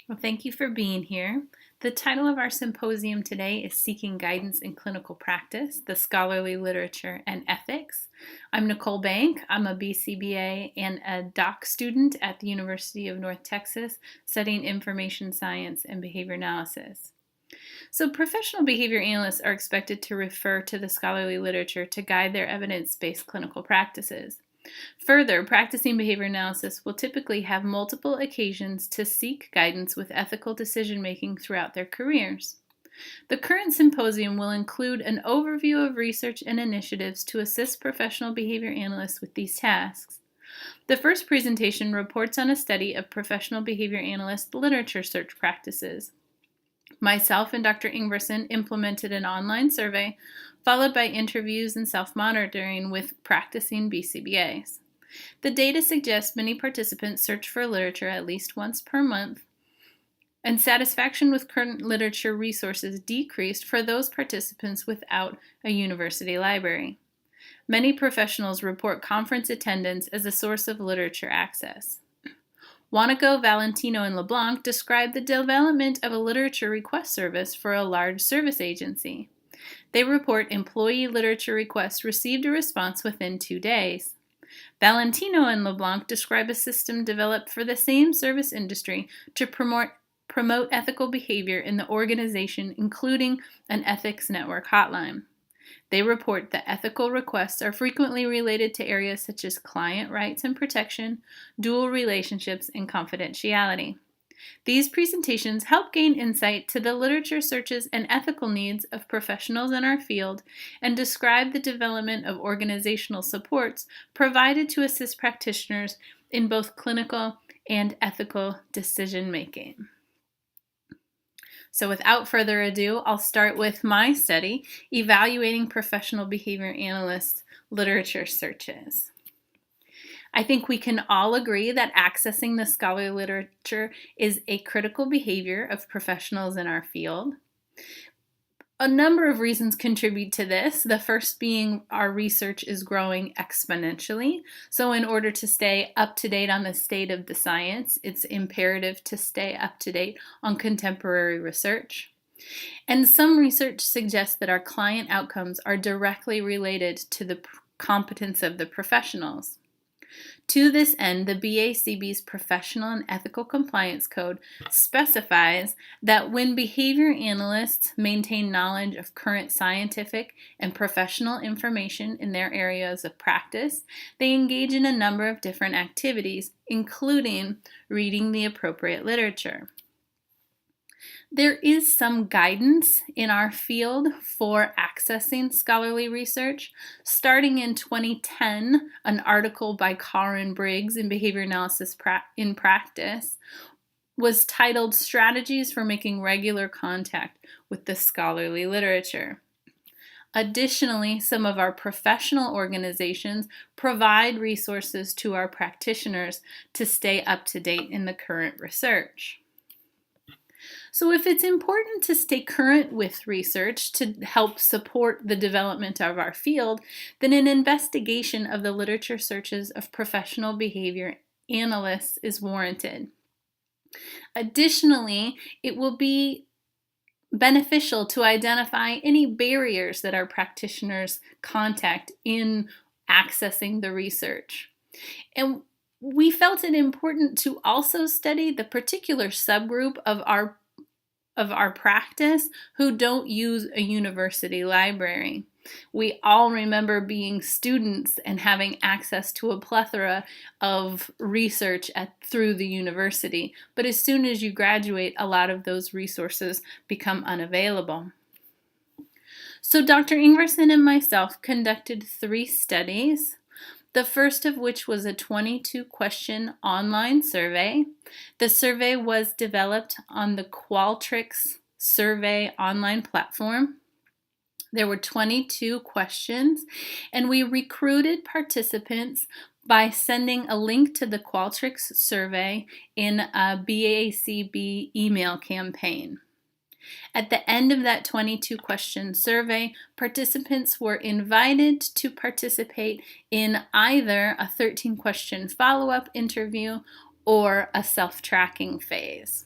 Well, thank you for being here. The title of our symposium today is Seeking Guidance in Clinical Practice, the Scholarly Literature and Ethics. I'm Nicole Bank. I'm a BCBA and a doc student at the University of North Texas, studying information science and behavior analysis. So professional behavior analysts are expected to refer to the scholarly literature to guide their evidence-based clinical practices. Further, practicing behavior analysis will typically have multiple occasions to seek guidance with ethical decision-making throughout their careers. The current symposium will include an overview of research and initiatives to assist professional behavior analysts with these tasks. The first presentation reports on a study of professional behavior analyst literature search practices. Myself and Dr. Ingverson implemented an online survey, followed by interviews and self-monitoring with practicing BCBAs. The data suggests many participants search for literature at least once per month, and satisfaction with current literature resources decreased for those participants without a university library. Many professionals report conference attendance as a source of literature access. Wanago, Valentino, and LeBlanc describe the development of a literature request service for a large service agency. They report employee literature requests received a response within 2 days. Valentino and LeBlanc describe a system developed for the same service industry to promote ethical behavior in the organization, including an ethics network hotline. They report that ethical requests are frequently related to areas such as client rights and protection, dual relationships, and confidentiality. These presentations help gain insight to the literature searches and ethical needs of professionals in our field and describe the development of organizational supports provided to assist practitioners in both clinical and ethical decision-making. So without further ado, I'll start with my study, Evaluating Professional Behavior Analysts Literature Searches. I think we can all agree that accessing the scholarly literature is a critical behavior of professionals in our field. A number of reasons contribute to this, the first being our research is growing exponentially. So in order to stay up to date on the state of the science, it's imperative to stay up to date on contemporary research. And some research suggests that our client outcomes are directly related to the competence of the professionals. To this end, the BACB's Professional and Ethical Compliance Code specifies that when behavior analysts maintain knowledge of current scientific and professional information in their areas of practice, they engage in a number of different activities, including reading the appropriate literature. There is some guidance in our field for accessing scholarly research. Starting in 2010, an article by Karin Briggs in Behavior Analysis in Practice was titled Strategies for Making Regular Contact with the Scholarly Literature. Additionally, some of our professional organizations provide resources to our practitioners to stay up to date in the current research. So if it's important to stay current with research to help support the development of our field, then an investigation of the literature searches of professional behavior analysts is warranted. Additionally, it will be beneficial to identify any barriers that our practitioners contact in accessing the research. And we felt it important to also study the particular subgroup of our practice who don't use a university library. We all remember being students and having access to a plethora of research through the university, but as soon as you graduate, a lot of those resources become unavailable. So Dr. Ingverson and myself conducted 3 studies. The first of which was a 22-question online survey. The survey was developed on the Qualtrics survey online platform. There were 22 questions, and we recruited participants by sending a link to the Qualtrics survey in a BACB email campaign. At the end of that 22-question survey, participants were invited to participate in either a 13-question follow-up interview or a self-tracking phase.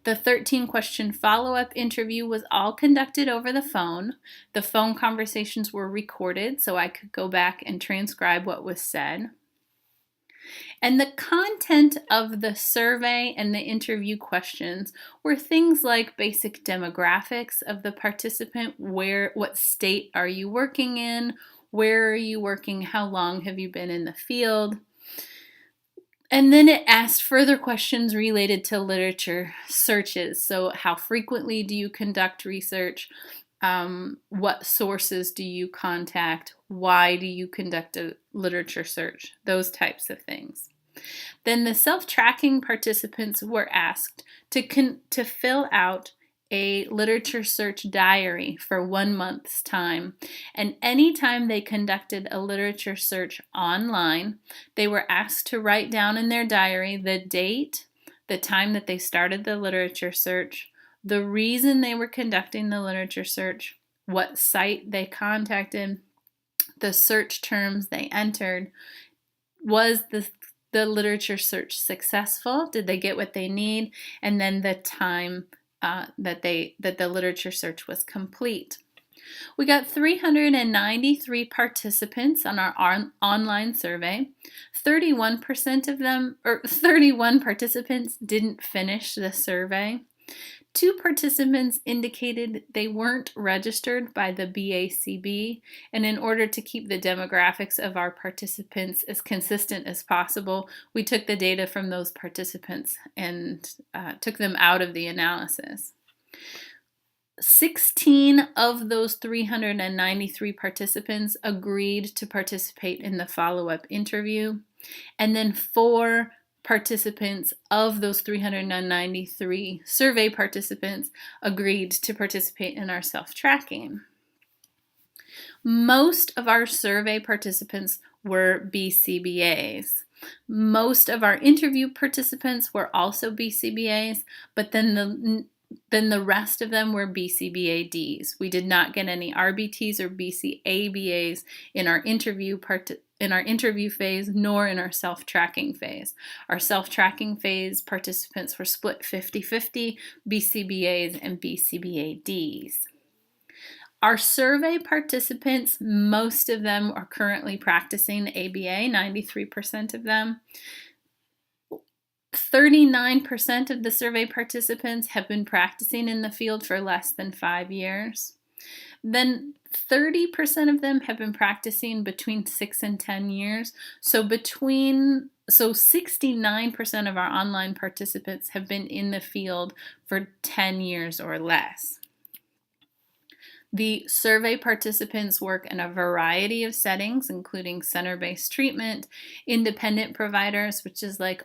The 13-question follow-up interview was all conducted over the phone. The phone conversations were recorded so I could go back and transcribe what was said. And the content of the survey and the interview questions were things like basic demographics of the participant, what state are you working in, where are you working, how long have you been in the field. And then it asked further questions related to literature searches. So how frequently do you conduct research? What sources do you contact? Why do you conduct a literature search? Those types of things. Then the self-tracking participants were asked to fill out a literature search diary for 1 month's time. And anytime they conducted a literature search online, they were asked to write down in their diary the date, the time that they started the literature search, the reason they were conducting the literature search, what site they contacted, the search terms they entered. Was the literature search successful? Did they get what they need? And then the time that the literature search was complete. We got 393 participants on our online survey. 31 participants didn't finish the survey. 2 participants indicated they weren't registered by the BACB, and in order to keep the demographics of our participants as consistent as possible, we took the data from those participants and took them out of the analysis. 16 of those 393 participants agreed to participate in the follow-up interview, and then 4 participants of those 393 survey participants agreed to participate in our self-tracking. Most of our survey participants were BCBAs. Most of our interview participants were also BCBAs, but then the rest of them were BCBADs. We did not get any RBTs or BCABAs in our interview phase, nor in our self-tracking phase. Our self-tracking phase participants were split 50-50, BCBAs and BCBADs. Our survey participants, most of them are currently practicing ABA, 93% of them. 39% of the survey participants have been practicing in the field for less than 5 years. Then 30% of them have been practicing between 6 and 10 years. So 69% of our online participants have been in the field for 10 years or less. The survey participants work in a variety of settings, including center-based treatment, independent providers, which is like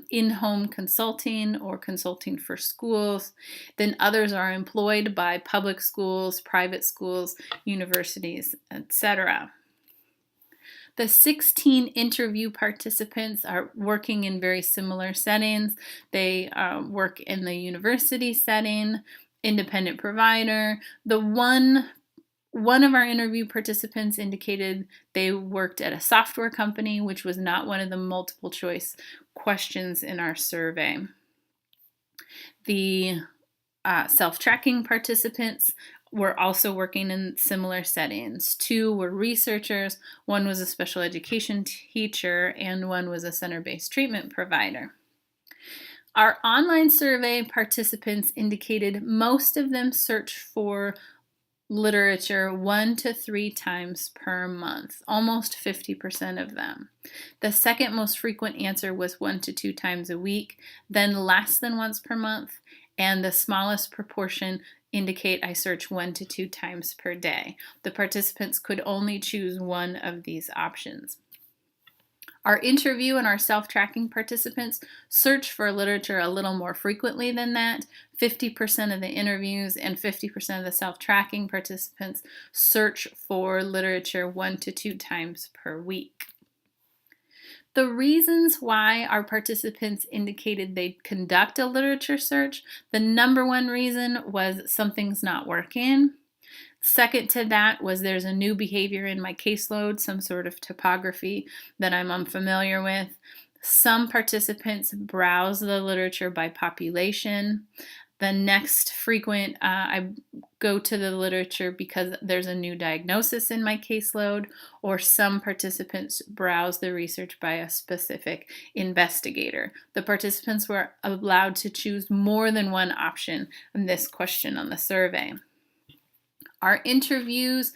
in-home consulting or consulting for schools. Then others are employed by public schools, private schools, universities, etc. The 16 interview participants are working in very similar settings. They work in the university setting, independent provider. The one of our interview participants indicated they worked at a software company, which was not one of the multiple choice questions in our survey. The self-tracking participants were also working in similar settings. 2 were researchers, 1 was a special education teacher, and 1 was a center-based treatment provider. Our online survey participants indicated most of them search for literature 1 to 3 times per month, almost 50% of them. The second most frequent answer was 1 to 2 times a week, then less than once per month, and the smallest proportion indicate I search 1 to 2 times per day. The participants could only choose one of these options. Our interview and our self-tracking participants search for literature a little more frequently than that. 50% of the interviews and 50% of the self-tracking participants search for literature 1 to 2 times per week. The reasons why our participants indicated they'd conduct a literature search, the number one reason was something's not working. Second to that was there's a new behavior in my caseload, some sort of topography that I'm unfamiliar with. Some participants browse the literature by population. The next frequent, I go to the literature because there's a new diagnosis in my caseload, or some participants browse the research by a specific investigator. The participants were allowed to choose more than one option in this question on the survey. Our interviews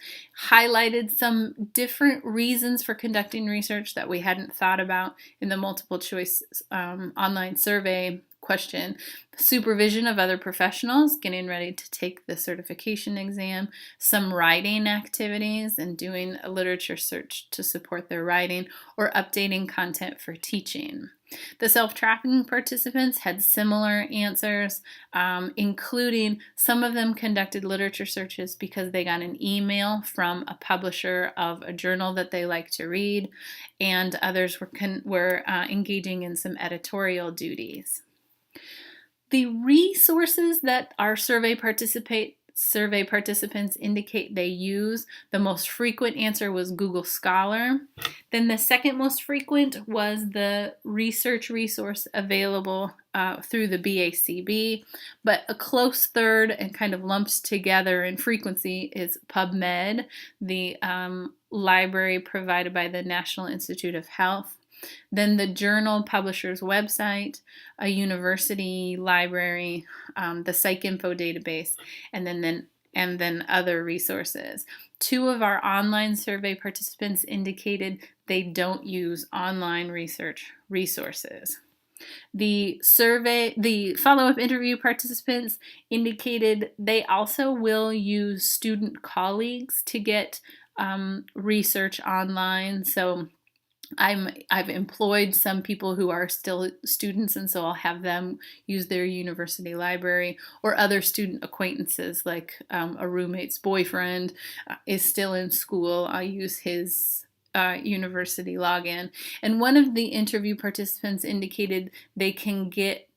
highlighted some different reasons for conducting research that we hadn't thought about in the multiple choice online survey question. Supervision of other professionals, getting ready to take the certification exam, some writing activities and doing a literature search to support their writing, or updating content for teaching. The self-tracking participants had similar answers, including some of them conducted literature searches because they got an email from a publisher of a journal that they like to read, and others were engaging in some editorial duties. The resources that our survey participants indicate they use, the most frequent answer was Google Scholar. Then the second most frequent was the research resource available through the BACB, but a close third and kind of lumped together in frequency is PubMed, the library provided by the National Institute of Health. Then the journal publisher's website, a university library, the PsycInfo database, and then other resources. 2 of our online survey participants indicated they don't use online research resources. The follow-up interview participants indicated they also will use student colleagues to get research online. So I've employed some people who are still students, and so I'll have them use their university library, or other student acquaintances, like a roommate's boyfriend is still in school. I'll use his university login. And one of the interview participants indicated they can get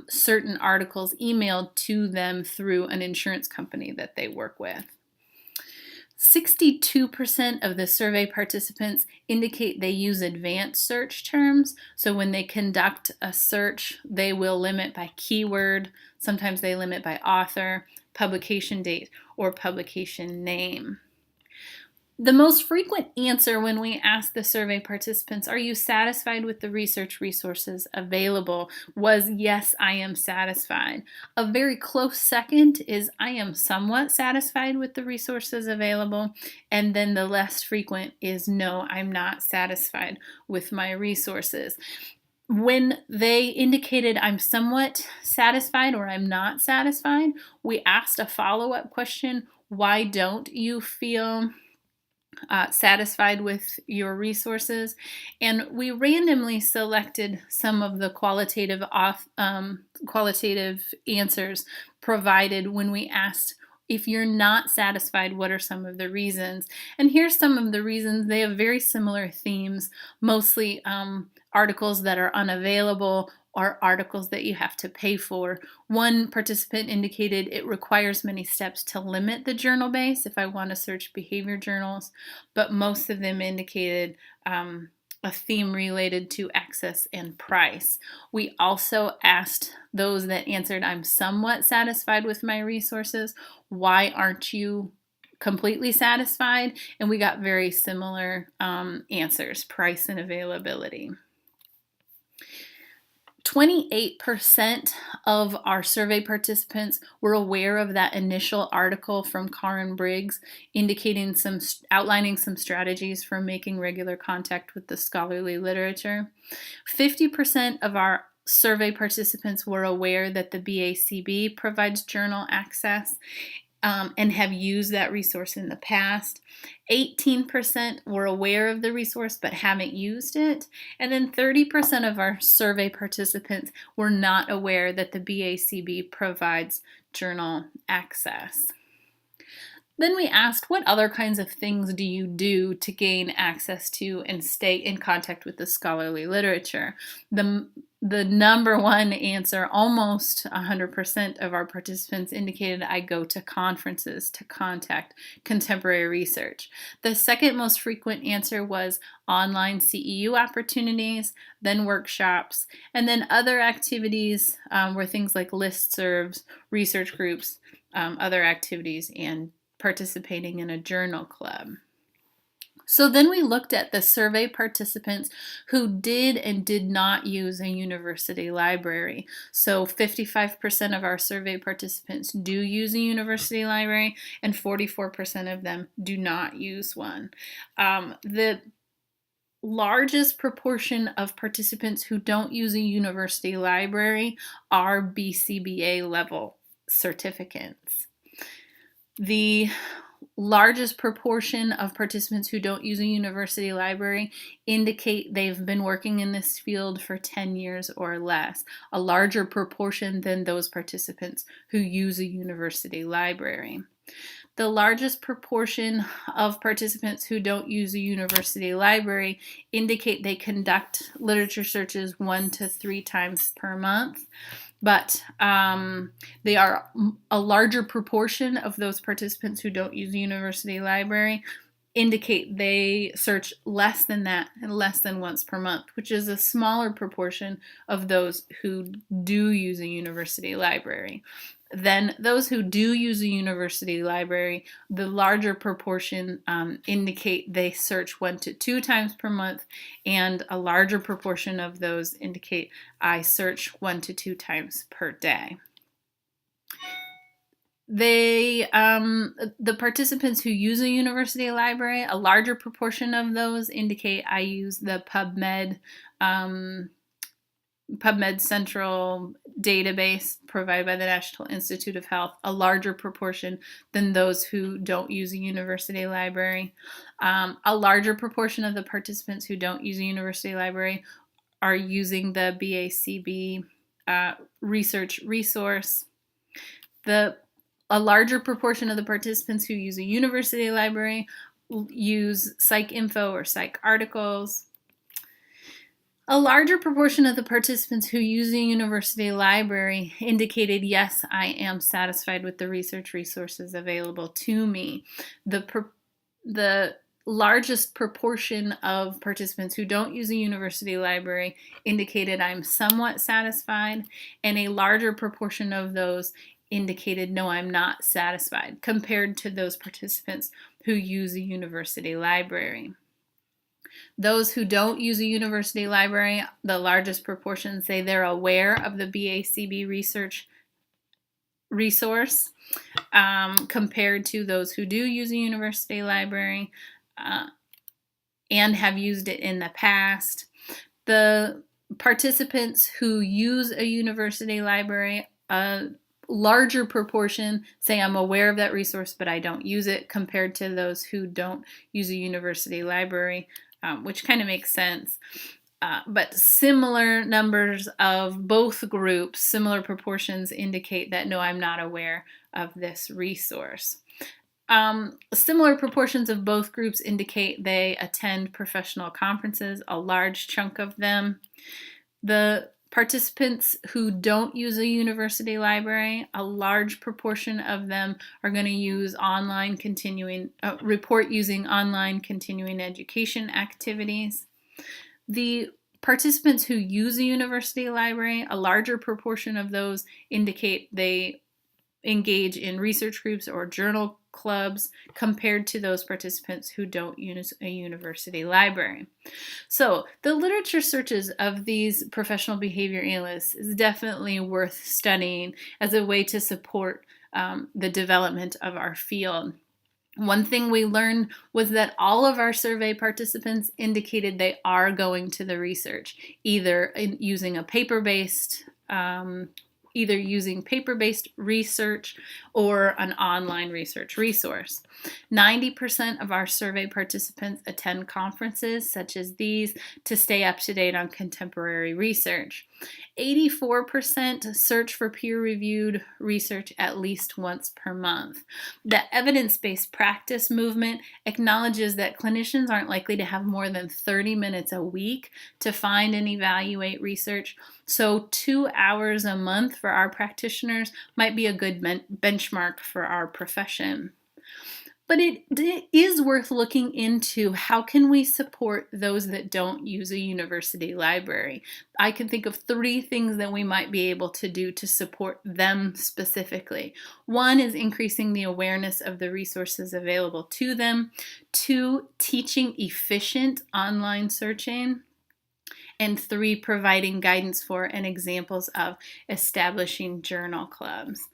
certain articles emailed to them through an insurance company that they work with. 62% of the survey participants indicate they use advanced search terms. So when they conduct a search, they will limit by keyword. Sometimes they limit by author, publication date, or publication name. The most frequent answer when we asked the survey participants, "Are you satisfied with the research resources available?" was, "Yes, I am satisfied." A very close second is, "I am somewhat satisfied with the resources available." And then the less frequent is, "No, I'm not satisfied with my resources." When they indicated, "I'm somewhat satisfied" or "I'm not satisfied," we asked a follow-up question, "Why don't you feel satisfied with your resources?" And we randomly selected some of the qualitative answers provided when we asked, "If you're not satisfied, what are some of the reasons?" And here's some of the reasons. They have very similar themes, mostly articles that are unavailable or articles that you have to pay for. One participant indicated it requires many steps to limit the journal base if I want to search behavior journals, but most of them indicated a theme related to access and price. We also asked those that answered, "I'm somewhat satisfied with my resources, why aren't you completely satisfied?" And we got very similar answers, price and availability. 28% of our survey participants were aware of that initial article from Karen Briggs outlining some strategies for making regular contact with the scholarly literature. 50% of our survey participants were aware that the BACB provides journal access and have used that resource in the past. 18% were aware of the resource but haven't used it. And then 30% of our survey participants were not aware that the BACB provides journal access. Then we asked, what other kinds of things do you do to gain access to and stay in contact with the scholarly literature? The number one answer, almost 100% of our participants indicated, I go to conferences to contact contemporary research. The second most frequent answer was online CEU opportunities, then workshops, and then other activities were things like listservs, research groups, other activities, and participating in a journal club. So then we looked at the survey participants who did and did not use a university library. So 55% of our survey participants do use a university library, and 44% of them do not use one. The largest proportion of participants who don't use a university library are BCBA level certificates. The largest proportion of participants who don't use a university library indicate they've been working in this field for 10 years or less, a larger proportion than those participants who use a university library. The largest proportion of participants who don't use a university library indicate they conduct literature searches 1 to 3 times per month. But they are a larger proportion of those participants who don't use a university library indicate they search less than that and less than once per month, which is a smaller proportion of those who do use a university library. Then those who do use a university library, the larger proportion indicate they search 1 to 2 times per month, and a larger proportion of those indicate I search 1 to 2 times per day. The participants who use a university library, a larger proportion of those indicate I use the PubMed Central database provided by the National Institute of Health, a larger proportion than those who don't use a university library. A larger proportion of the participants who don't use a university library are using the BACB research resource. A larger proportion of the participants who use a university library use PsycInfo or PsycArticles. A larger proportion of the participants who use a university library indicated, yes, I am satisfied with the research resources available to me. The largest proportion of participants who don't use a university library indicated I'm somewhat satisfied, and a larger proportion of those indicated, no, I'm not satisfied, compared to those participants who use a university library. Those who don't use a university library, the largest proportion say they're aware of the BACB research resource compared to those who do use a university library and have used it in the past. The participants who use a university library, a larger proportion say I'm aware of that resource but I don't use it, compared to those who don't use a university library, which kind of makes sense. But similar numbers of both groups, similar proportions indicate that no, I'm not aware of this resource. Similar proportions of both groups indicate they attend professional conferences, a large chunk of them. The participants who don't use a university library, a large proportion of them are going to use report using online continuing education activities. The participants who use a university library, a larger proportion of those indicate they engage in research groups or journal clubs, compared to those participants who don't use a university library. So the literature searches of these professional behavior analysts is definitely worth studying as a way to support the development of our field. One thing we learned was that all of our survey participants indicated they are going to the research, either using paper-based research or an online research resource. 90% of our survey participants attend conferences such as these to stay up to date on contemporary research. 84% search for peer-reviewed research at least once per month. The evidence-based practice movement acknowledges that clinicians aren't likely to have more than 30 minutes a week to find and evaluate research, so 2 hours a month for our practitioners might be a good benchmark for our profession. But it is worth looking into how can we support those that don't use a university library. I can think of 3 things that we might be able to do to support them specifically. 1 is increasing the awareness of the resources available to them. 2, teaching efficient online searching. And 3, providing guidance for and examples of establishing journal clubs.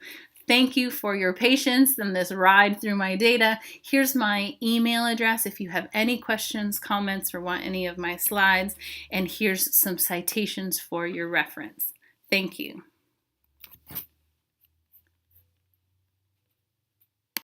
Thank you for your patience in this ride through my data. Here's my email address if you have any questions, comments, or want any of my slides. And here's some citations for your reference. Thank you.